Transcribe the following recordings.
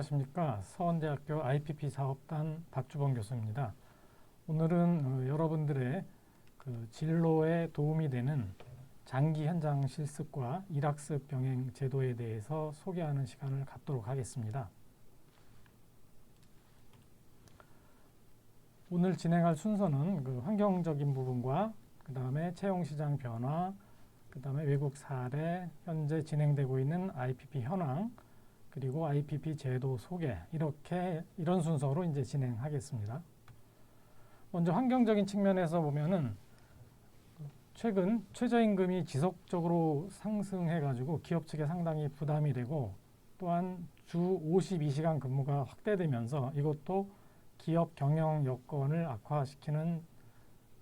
안녕하십니까. 서원대학교 IPP 사업단 박주범 교수입니다. 오늘은 여러분들의 진로에 도움이 되는 장기 현장 실습과 일학습 병행 제도에 대해서 소개하는 시간을 갖도록 하겠습니다. 오늘 진행할 순서는 환경적인 부분과 그 다음에 채용시장 변화, 그 다음에 외국 사례, 현재 진행되고 있는 IPP 현황, 그리고 IPP 제도 소개, 이런 순서로 이제 진행하겠습니다. 먼저 환경적인 측면에서 보면은 최근 최저임금이 지속적으로 상승해가지고 기업 측에 상당히 부담이 되고, 또한 주 52시간 근무가 확대되면서 이것도 기업 경영 여건을 악화시키는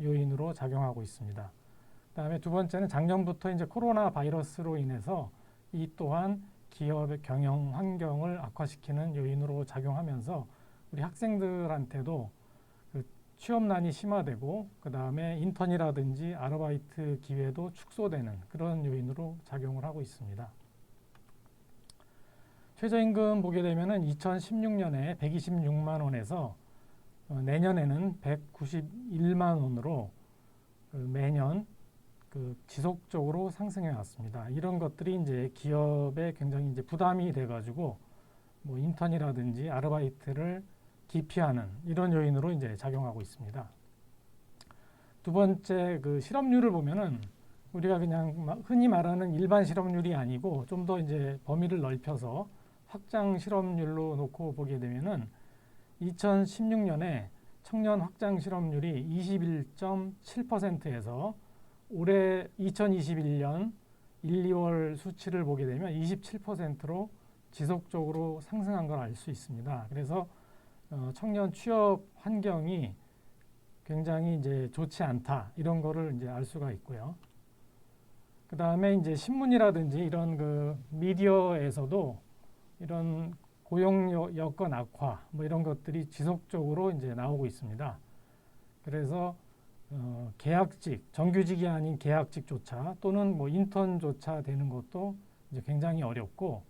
요인으로 작용하고 있습니다. 그다음에 두 번째는 작년부터 이제 코로나 바이러스로 인해서 이 또한 기업의 경영 환경을 악화시키는 요인으로 작용하면서 우리 학생들한테도 취업난이 심화되고, 그 다음에 인턴이라든지 아르바이트 기회도 축소되는 그런 요인으로 작용을 하고 있습니다. 최저임금 보게 되면은 2016년에 126만 원에서 내년에는 191만 원으로 매년 지속적으로 상승해 왔습니다. 이런 것들이 이제 기업에 굉장히 이제 부담이 돼가지고 뭐 인턴이라든지 아르바이트를 기피하는 이런 요인으로 이제 작용하고 있습니다. 두 번째, 실업률을 보면은 우리가 그냥 흔히 말하는 일반 실업률이 아니고 좀 더 이제 범위를 넓혀서 확장 실업률로 놓고 보게 되면은 2016년에 청년 확장 실업률이 21.7%에서 올해 2021년 1, 2월 수치를 보게 되면 27%로 지속적으로 상승한 걸 알 수 있습니다. 그래서 청년 취업 환경이 굉장히 이제 좋지 않다, 이런 거를 이제 알 수가 있고요. 그 다음에 이제 신문이라든지 이런 미디어에서도 이런 고용 여건 악화 뭐 이런 것들이 지속적으로 이제 나오고 있습니다. 그래서 계약직, 정규직이 아닌 계약직조차 또는 뭐 인턴조차 되는 것도 이제 굉장히 어렵고,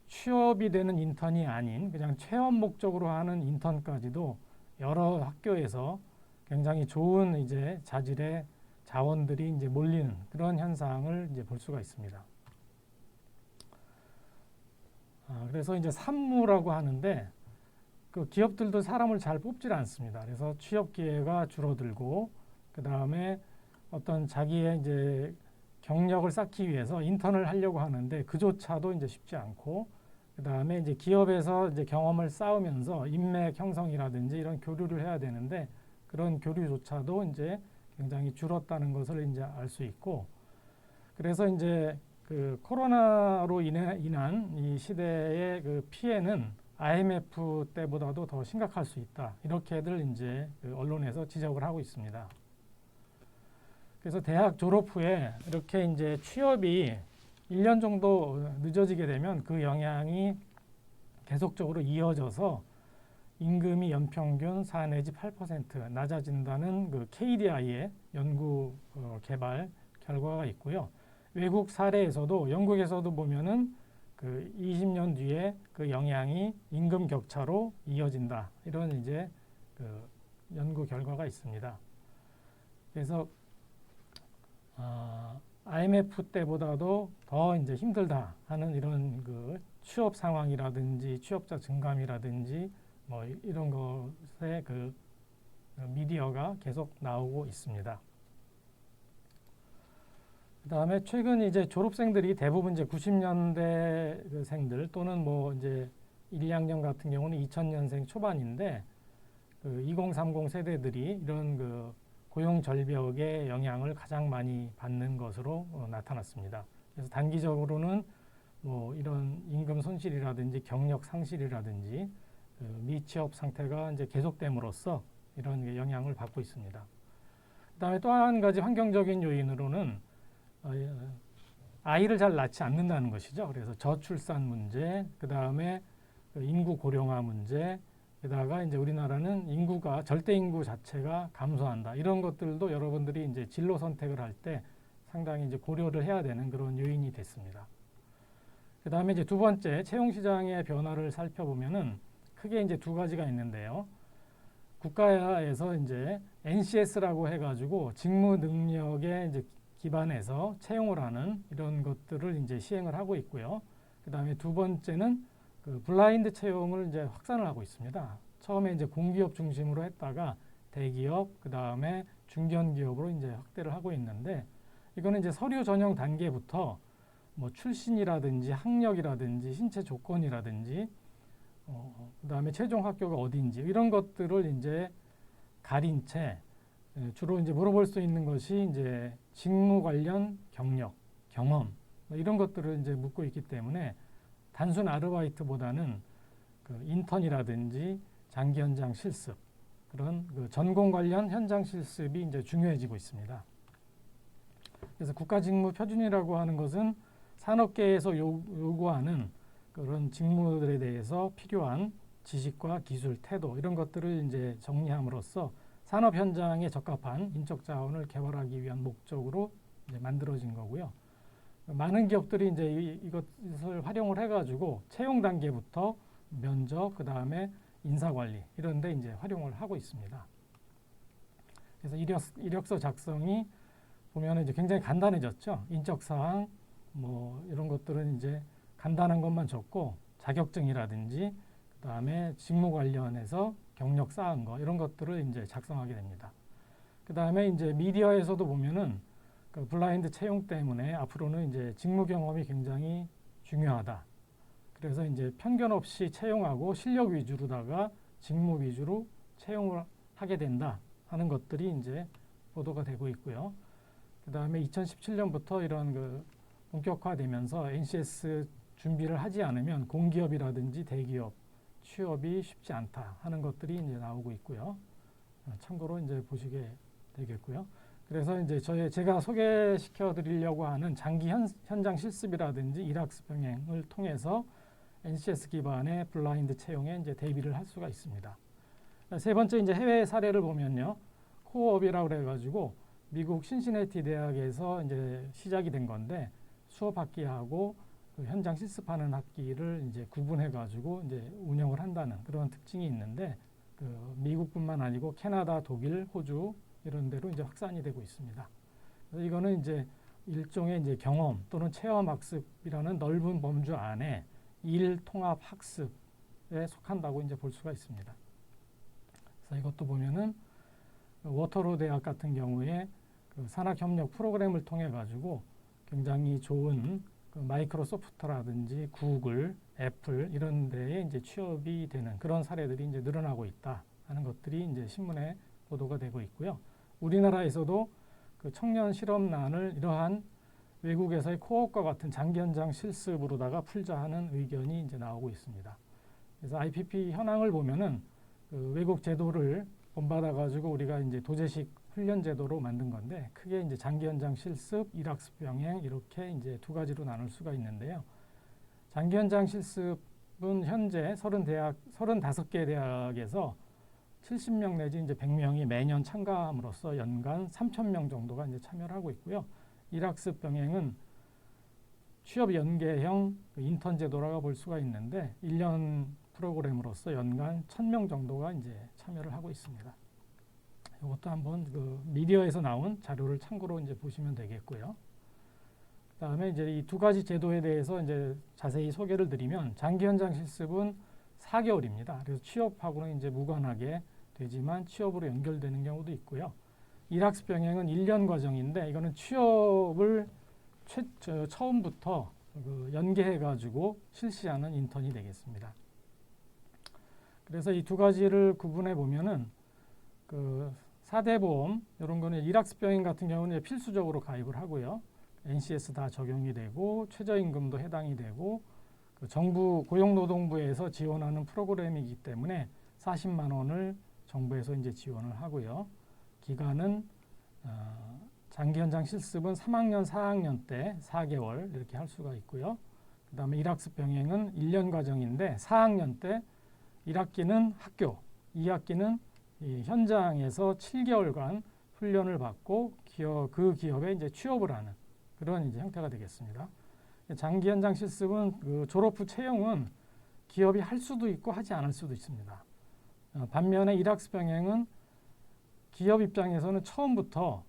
취업이 되는 인턴이 아닌 그냥 체험 목적으로 하는 인턴까지도 여러 학교에서 굉장히 좋은 이제 자질의 자원들이 이제 몰리는 그런 현상을 이제 볼 수가 있습니다. 그래서 이제 산무라고 하는데, 기업들도 사람을 잘 뽑질 않습니다. 그래서 취업 기회가 줄어들고, 그 다음에 어떤 자기의 이제 경력을 쌓기 위해서 인턴을 하려고 하는데 그조차도 이제 쉽지 않고, 그 다음에 이제 기업에서 이제 경험을 쌓으면서 인맥 형성이라든지 이런 교류를 해야 되는데 그런 교류조차도 이제 굉장히 줄었다는 것을 이제 알 수 있고, 그래서 이제 코로나로 인한 이 시대의 피해는 IMF 때보다도 더 심각할 수 있다, 이렇게들 이제 언론에서 지적을 하고 있습니다. 그래서 대학 졸업 후에 이렇게 이제 취업이 1년 정도 늦어지게 되면 그 영향이 계속적으로 이어져서 임금이 연평균 4 내지 8% 낮아진다는 KDI의 연구 개발 결과가 있고요. 외국 사례에서도, 영국에서도 보면은 20년 뒤에 그 영향이 임금 격차로 이어진다, 이런 이제 연구 결과가 있습니다. 그래서 IMF 때보다도 더 이제 힘들다 하는 이런 취업 상황이라든지 취업자 증감이라든지 뭐 이런 것에 미디어가 계속 나오고 있습니다. 그 다음에 최근 이제 졸업생들이 대부분 이제 90년대생들 또는 뭐 이제 1, 2학년 같은 경우는 2000년생 초반인데 2030 세대들이 이런 고용 절벽의 영향을 가장 많이 받는 것으로 나타났습니다. 그래서 단기적으로는 뭐 이런 임금 손실이라든지 경력 상실이라든지 미취업 상태가 이제 계속됨으로써 이런 영향을 받고 있습니다. 그다음에 또 한 가지 환경적인 요인으로는 아이를 잘 낳지 않는다는 것이죠. 그래서 저출산 문제, 그 다음에 인구 고령화 문제, 게다가 이제 우리나라는 인구가 절대 인구 자체가 감소한다, 이런 것들도 여러분들이 이제 진로 선택을 할 때 상당히 이제 고려를 해야 되는 그런 요인이 됐습니다. 그다음에 이제 두 번째 채용 시장의 변화를 살펴보면은 크게 이제 두 가지가 있는데요. 국가에서 이제 NCS라고 해가지고 직무 능력에 이제 기반해서 채용을 하는 이런 것들을 이제 시행을 하고 있고요. 그다음에 두 번째는 그 블라인드 채용을 이제 확산을 하고 있습니다. 처음에 이제 공기업 중심으로 했다가 대기업, 그다음에 중견기업으로 이제 확대를 하고 있는데 이거는 이제 서류 전형 단계부터 뭐 출신이라든지 학력이라든지 신체 조건이라든지 그다음에 최종 학교가 어디인지 이런 것들을 이제 가린 채 주로 이제 물어볼 수 있는 것이 이제 직무 관련 경력, 경험 뭐 이런 것들을 이제 묻고 있기 때문에 단순 아르바이트보다는 그 인턴이라든지 장기 현장 실습 그런 그 전공 관련 현장 실습이 이제 중요해지고 있습니다. 그래서 국가직무 표준이라고 하는 것은 산업계에서 요구하는 그런 직무들에 대해서 필요한 지식과 기술, 태도 이런 것들을 이제 정리함으로써 산업 현장에 적합한 인적 자원을 개발하기 위한 목적으로 이제 만들어진 거고요. 많은 기업들이 이제 이것을 활용을 해가지고 채용 단계부터 면접, 그 다음에 인사관리 이런 데 이제 활용을 하고 있습니다. 그래서 이력서 작성이 보면 이제 굉장히 간단해졌죠. 인적사항 뭐 이런 것들은 이제 간단한 것만 적고 자격증이라든지 그 다음에 직무 관련해서 경력 쌓은 거 이런 것들을 이제 작성하게 됩니다. 그 다음에 이제 미디어에서도 보면은 그 블라인드 채용 때문에 앞으로는 이제 직무 경험이 굉장히 중요하다. 그래서 이제 편견 없이 채용하고 실력 위주로다가 직무 위주로 채용을 하게 된다 하는 것들이 이제 보도가 되고 있고요. 그 다음에 2017년부터 이런 그 본격화되면서 NCS 준비를 하지 않으면 공기업이라든지 대기업 취업이 쉽지 않다 하는 것들이 이제 나오고 있고요. 참고로 이제 보시게 되겠고요. 그래서 이제 제가 소개시켜 드리려고 하는 장기 현장 실습이라든지 일학습 병행을 통해서 NCS 기반의 블라인드 채용에 이제 대비를 할 수가 있습니다. 세 번째 이제 해외 사례를 보면요. 코어업이라고 그래가지고 미국 신시내티 대학에서 이제 시작이 된 건데 수업 학기하고 그 현장 실습하는 학기를 이제 구분해가지고 이제 운영을 한다는 그런 특징이 있는데 그 미국뿐만 아니고 캐나다, 독일, 호주 이런 데로 이제 확산이 되고 있습니다. 그래서 이거는 이제 일종의 이제 경험 또는 체험 학습이라는 넓은 범주 안에 일 통합 학습에 속한다고 이제 볼 수가 있습니다. 그래서 이것도 보면은 워터로 대학 같은 경우에 그 산학협력 프로그램을 통해 가지고 굉장히 좋은 그 마이크로소프트라든지 구글, 애플 이런 데에 이제 취업이 되는 그런 사례들이 이제 늘어나고 있다 하는 것들이 이제 신문에 보도가 되고 있고요. 우리나라에서도 그 청년 실업난을 이러한 외국에서의 코업과 같은 장기 현장 실습으로다가 풀자 하는 의견이 이제 나오고 있습니다. 그래서 IPP 현황을 보면은 그 외국 제도를 본받아 가지고 우리가 이제 도제식 훈련 제도로 만든 건데 크게 이제 장기 현장 실습, 일학습 병행 이렇게 이제 두 가지로 나눌 수가 있는데요. 장기 현장 실습은 현재 35개 대학에서 70명 내지 이제 100명이 매년 참가함으로써 연간 3,000명 정도가 이제 참여를 하고 있고요. 일학습 병행은 취업 연계형 인턴 제도라고 볼 수가 있는데 1년 프로그램으로서 연간 1,000명 정도가 이제 참여를 하고 있습니다. 이것도 한번 그 미디어에서 나온 자료를 참고로 이제 보시면 되겠고요. 그다음에 이제 이 두 가지 제도에 대해서 이제 자세히 소개를 드리면 장기 현장 실습은 4개월입니다. 그래서 취업하고는 이제 무관하게 되지만 취업으로 연결되는 경우도 있고요. 일학습 병행은 1년 과정인데 이거는 취업을 처음부터 그 연계해 가지고 실시하는 인턴이 되겠습니다. 그래서 이 두 가지를 구분해 보면은 그 4대 보험 이런 거는 일학습 병행 같은 경우는 필수적으로 가입을 하고요. NCS 다 적용이 되고 최저임금도 해당이 되고 그 정부 고용노동부에서 지원하는 프로그램이기 때문에 40만 원을 정부에서 이제 지원을 하고요. 기간은 장기 현장 실습은 3학년, 4학년 때 4개월 이렇게 할 수가 있고요. 그다음에 일학습 병행은 1년 과정인데 4학년 때 1학기는 학교, 2학기는 이 현장에서 7개월간 훈련을 받고 그 기업에 이제 취업을 하는 그런 이제 형태가 되겠습니다. 장기 현장 실습은 그 졸업 후 채용은 기업이 할 수도 있고 하지 않을 수도 있습니다. 반면에 일학습 병행은 기업 입장에서는 처음부터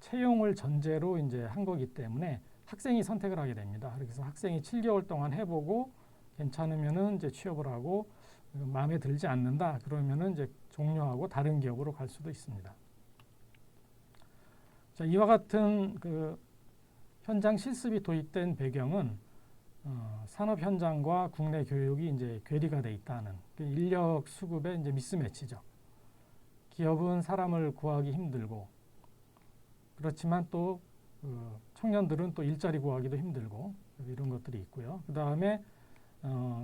채용을 전제로 이제 한 거기 때문에 학생이 선택을 하게 됩니다. 그래서 학생이 7개월 동안 해보고 괜찮으면은 이제 취업을 하고 마음에 들지 않는다 그러면은 이제 종료하고 다른 기업으로 갈 수도 있습니다. 자, 이와 같은 그 현장 실습이 도입된 배경은 산업 현장과 국내 교육이 이제 괴리가 돼 있다는 인력 수급의 이제 미스매치죠. 기업은 사람을 구하기 힘들고 그렇지만 또 청년들은 또 일자리 구하기도 힘들고 이런 것들이 있고요. 그 다음에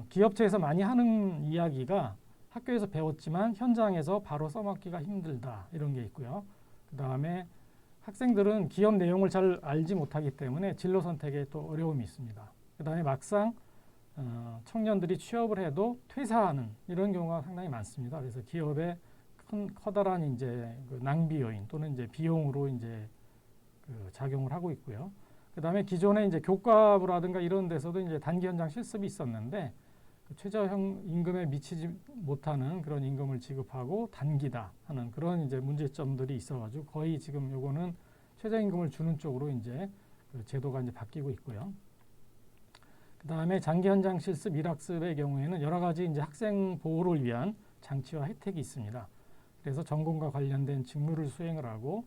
기업체에서 많이 하는 이야기가 학교에서 배웠지만 현장에서 바로 써먹기가 힘들다 이런 게 있고요. 그 다음에 학생들은 기업 내용을 잘 알지 못하기 때문에 진로 선택에 또 어려움이 있습니다. 그 다음에 막상 청년들이 취업을 해도 퇴사하는 이런 경우가 상당히 많습니다. 그래서 기업의 커다란 이제 그 낭비 요인 또는 이제 비용으로 이제 그 작용을 하고 있고요. 그 다음에 기존에 이제 교과부라든가 이런 데서도 이제 단기 현장 실습이 있었는데 그 최저형 임금에 미치지 못하는 그런 임금을 지급하고 단기다 하는 그런 이제 문제점들이 있어가지고 거의 지금 요거는 최저임금을 주는 쪽으로 이제 그 제도가 이제 바뀌고 있고요. 그 다음에 장기 현장 실습, 일학습의 경우에는 여러 가지 이제 학생 보호를 위한 장치와 혜택이 있습니다. 그래서 전공과 관련된 직무를 수행을 하고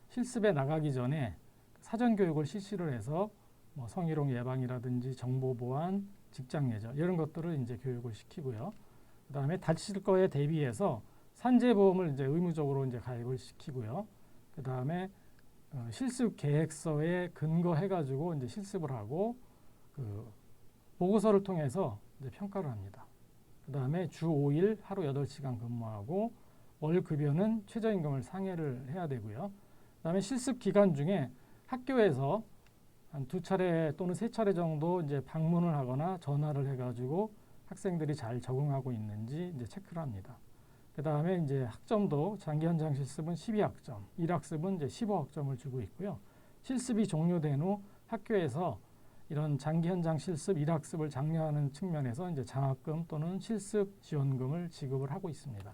실습에 나가기 전에 사전 교육을 실시를 해서 뭐 성희롱 예방이라든지 정보 보안, 직장 예절 이런 것들을 이제 교육을 시키고요. 그다음에 다칠 거에 대비해서 산재보험을 이제 의무적으로 이제 가입을 시키고요. 그다음에 실습 계획서에 근거해 가지고 이제 실습을 하고 그 보고서를 통해서 이제 평가를 합니다. 그다음에 주 5일 하루 8시간 근무하고 월 급여는 최저임금을 상회를 해야 되고요. 그다음에 실습 기간 중에 학교에서 한 2차례 또는 3차례 정도 이제 방문을 하거나 전화를 해가지고 학생들이 잘 적응하고 있는지 이제 체크를 합니다. 그 다음에 이제 학점도 장기 현장 실습은 12학점, 일학습은 이제 15학점을 주고 있고요. 실습이 종료된 후 학교에서 이런 장기 현장 실습, 일학습을 장려하는 측면에서 이제 장학금 또는 실습 지원금을 지급을 하고 있습니다.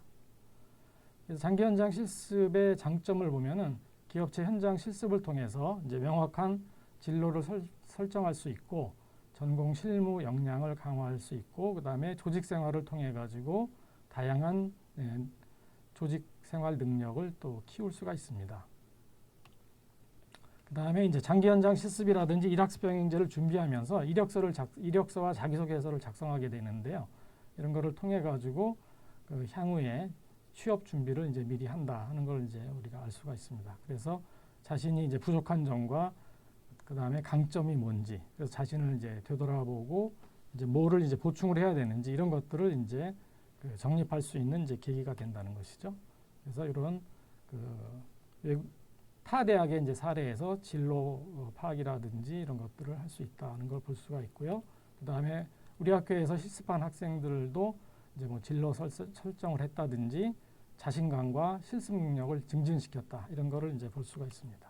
그래서 장기 현장 실습의 장점을 보면은 기업체 현장 실습을 통해서 이제 명확한 진로를 설정할 수 있고 전공 실무 역량을 강화할 수 있고 그 다음에 조직 생활을 통해 가지고 다양한 조직 생활 능력을 또 키울 수가 있습니다. 그 다음에 이제 장기 현장 실습이라든지 일학습 병행제를 준비하면서 이력서와 자기소개서를 작성하게 되는데요. 이런 거를 통해 가지고 그 향후에 취업 준비를 이제 미리 한다 하는 걸 이제 우리가 알 수가 있습니다. 그래서 자신이 이제 부족한 점과 그 다음에 강점이 뭔지, 그래서 자신을 이제 되돌아보고 이제 뭐를 이제 보충을 해야 되는지 이런 것들을 이제 그 정립할 수 있는 이제 계기가 된다는 것이죠. 그래서 이런 그 타 대학의 이제 사례에서 진로 파악이라든지 이런 것들을 할 수 있다는 걸 볼 수가 있고요. 그 다음에 우리 학교에서 실습한 학생들도 이제 뭐 진로 설정을 했다든지 자신감과 실습 능력을 증진시켰다 이런 거를 이제 볼 수가 있습니다.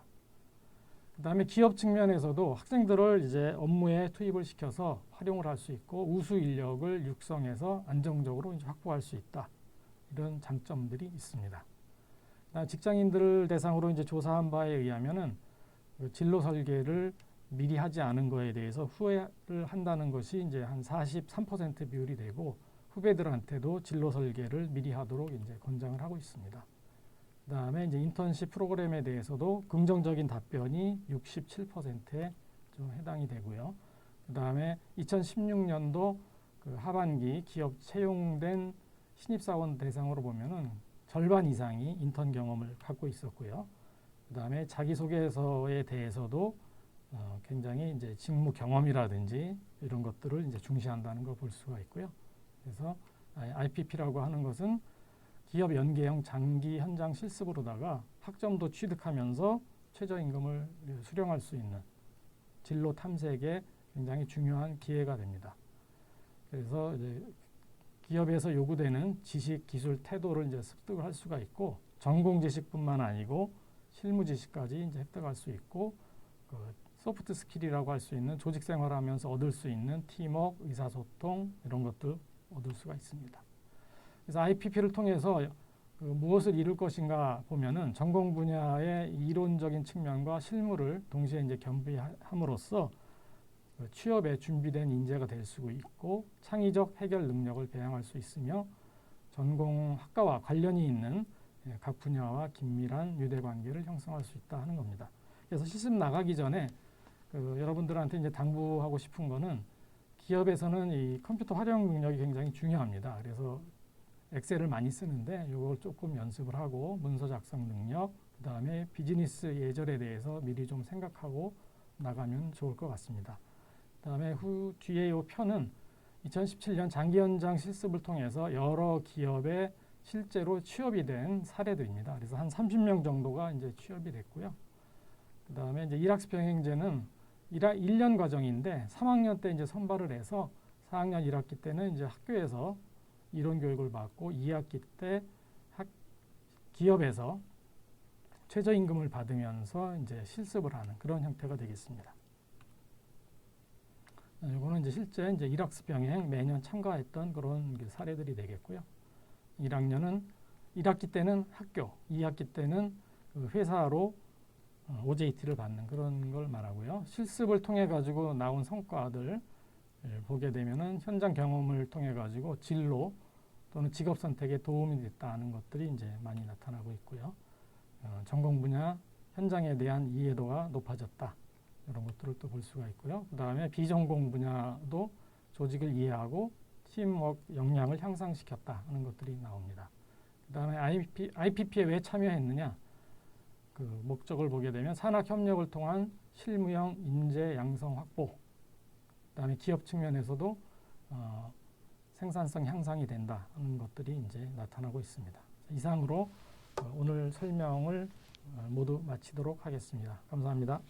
그 다음에 기업 측면에서도 학생들을 이제 업무에 투입을 시켜서 활용을 할 수 있고 우수 인력을 육성해서 안정적으로 이제 확보할 수 있다 이런 장점들이 있습니다. 직장인들을 대상으로 이제 조사한 바에 의하면은 그 진로 설계를 미리 하지 않은 거에 대해서 후회를 한다는 것이 이제 한 43% 비율이 되고 후배들한테도 진로 설계를 미리 하도록 이제 권장을 하고 있습니다. 그다음에 이제 인턴십 프로그램에 대해서도 긍정적인 답변이 67%에 좀 해당이 되고요. 그다음에 2016년도 그 하반기 기업 채용된 신입사원 대상으로 보면은 절반 이상이 인턴 경험을 갖고 있었고요. 그다음에 자기소개서에 대해서도 굉장히 이제 직무 경험이라든지 이런 것들을 이제 중시한다는 걸 볼 수가 있고요. 그래서 IPP라고 하는 것은 기업 연계형 장기 현장 실습으로다가 학점도 취득하면서 최저임금을 수령할 수 있는 진로 탐색에 굉장히 중요한 기회가 됩니다. 그래서 이제 기업에서 요구되는 지식, 기술, 태도를 이제 습득을 할 수가 있고 전공 지식뿐만 아니고 실무 지식까지 이제 획득할 수 있고 그 소프트 스킬이라고 할 수 있는 조직 생활하면서 얻을 수 있는 팀워크, 의사소통 이런 것들 얻을 수가 있습니다. 그래서 IPP를 통해서 그 무엇을 이룰 것인가 보면은 전공 분야의 이론적인 측면과 실무를 동시에 이제 겸비함으로써 그 취업에 준비된 인재가 될 수 있고 창의적 해결 능력을 배양할 수 있으며 전공 학과와 관련이 있는 각 분야와 긴밀한 유대 관계를 형성할 수 있다 하는 겁니다. 그래서 실습 나가기 전에 그 여러분들한테 이제 당부하고 싶은 거는 기업에서는 이 컴퓨터 활용 능력이 굉장히 중요합니다. 그래서 엑셀을 많이 쓰는데 이걸 조금 연습을 하고 문서 작성 능력, 그 다음에 비즈니스 예절에 대해서 미리 좀 생각하고 나가면 좋을 것 같습니다. 그 다음에 뒤에 이 편은 2017년 장기 현장 실습을 통해서 여러 기업에 실제로 취업이 된 사례들입니다. 그래서 한 30명 정도가 이제 취업이 됐고요. 그 다음에 이제 일학습 병행제는 1년 과정인데 3학년 때 이제 선발을 해서 4학년 1학기 때는 이제 학교에서 이론 교육을 받고 2학기 때 기업에서 최저임금을 받으면서 이제 실습을 하는 그런 형태가 되겠습니다. 이거는 이제 실제 이제 일학습 병행 매년 참가했던 그런 사례들이 되겠고요. 1학기 때는 학교, 2학기 때는 그 회사로 OJT를 받는 그런 걸 말하고요. 실습을 통해 가지고 나온 성과들 보게 되면은 현장 경험을 통해 가지고 진로 또는 직업 선택에 도움이 됐다는 것들이 이제 많이 나타나고 있고요. 전공 분야 현장에 대한 이해도가 높아졌다. 이런 것들을 또 볼 수가 있고요. 그 다음에 비전공 분야도 조직을 이해하고 팀워크 역량을 향상시켰다 하는 것들이 나옵니다. 그 다음에 IPP에 왜 참여했느냐? 그 목적을 보게 되면 산학 협력을 통한 실무형 인재 양성 확보, 그 다음에 기업 측면에서도 생산성 향상이 된다 하는 것들이 이제 나타나고 있습니다. 이상으로 오늘 설명을 모두 마치도록 하겠습니다. 감사합니다.